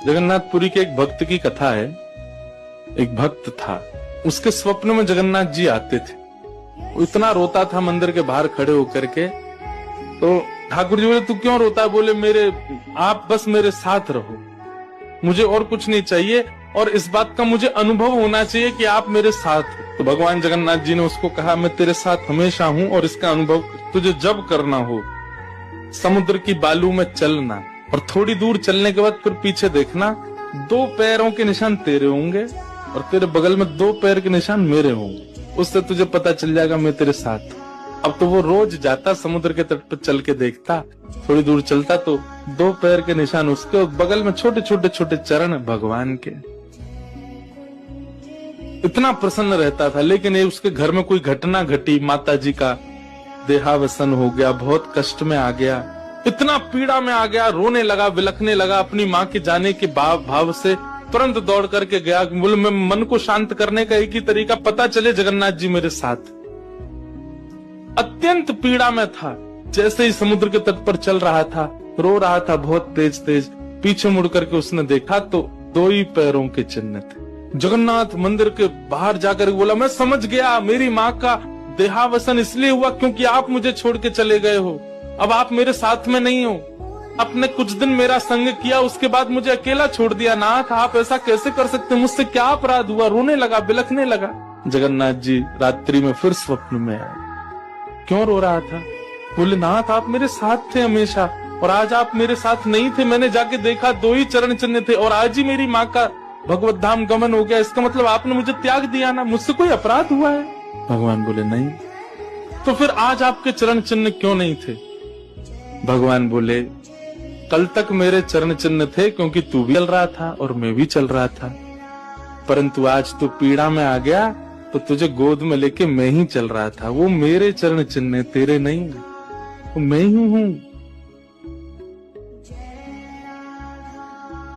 जगन्नाथपुरी के एक भक्त की कथा है। एक भक्त था, उसके स्वप्न में जगन्नाथ जी आते थे। वो इतना रोता था मंदिर के बाहर खड़े होकर के। तो ठाकुर जी बोले, तू क्यों रोता है? बोले, आप बस मेरे साथ रहो, मुझे और कुछ नहीं चाहिए, और इस बात का मुझे अनुभव होना चाहिए कि आप मेरे साथ हो। तो भगवान जगन्नाथ जी ने उसको कहा, मैं तेरे साथ हमेशा हूं, और इसका अनुभव तुझे जब करना हो समुद्र की बालू में चलना, और थोड़ी दूर चलने के बाद फिर पीछे देखना, 2 पैरों के निशान तेरे होंगे और तेरे बगल में 2 पैर के निशान मेरे होंगे। उससे तुझे पता चल जाएगा मैं तेरे साथ। अब तो वो रोज जाता, समुद्र के तट पर चल के देखता, थोड़ी दूर चलता तो 2 पैर के निशान उसके, और बगल में छोटे छोटे चरण भगवान के। इतना प्रसन्न रहता था। लेकिन ये उसके घर में कोई घटना घटी, माता जी का देहावसन हो गया, बहुत कष्ट में आ गया, इतना पीड़ा में आ गया, रोने लगा, बिलखने लगा। अपनी माँ के जाने के भाव से तुरंत दौड़ करके गया। बोले, मैं मन को शांत करने का एक ही तरीका, पता चले जगन्नाथ जी मेरे साथ। अत्यंत पीड़ा में था। जैसे ही समुद्र के तट पर चल रहा था, रो रहा था बहुत तेज तेज। पीछे मुड़ करके उसने देखा तो 2 ही पैरों के चिन्ह थे। जगन्नाथ मंदिर के बाहर जाकर बोला, मैं समझ गया, मेरी माँ का देहावसन इसलिए हुआ क्योंकि आप मुझे छोड़ के चले गए हो। अब आप मेरे साथ में नहीं हो। आपने कुछ दिन मेरा संग किया, उसके बाद मुझे अकेला छोड़ दिया। नाथ, आप ऐसा कैसे कर सकते? मुझसे क्या अपराध हुआ? रोने लगा, बिलखने लगा। जगन्नाथ जी रात्रि में फिर स्वप्न में आए। क्यों रो रहा था? बोले, नाथ, आप मेरे साथ थे हमेशा, और आज आप मेरे साथ नहीं थे। मैंने जाके देखा 2 ही चरण चिन्ह थे, और आज ही मेरी माँ का भगवत धाम गमन हो गया। इसका मतलब आपने मुझे त्याग दिया ना? मुझसे कोई अपराध हुआ है? भगवान बोले, नहीं। तो फिर आज आपके चरण चिन्ह क्यों नहीं थे? भगवान बोले, कल तक मेरे चरण चिन्ह थे क्योंकि तू भी चल रहा था और मैं भी चल रहा था, परंतु आज तू पीड़ा में आ गया तो तुझे गोद में लेके मैं ही चल रहा था। वो मेरे चरण चिन्ह, तेरे नहीं, वो मैं ही हूँ।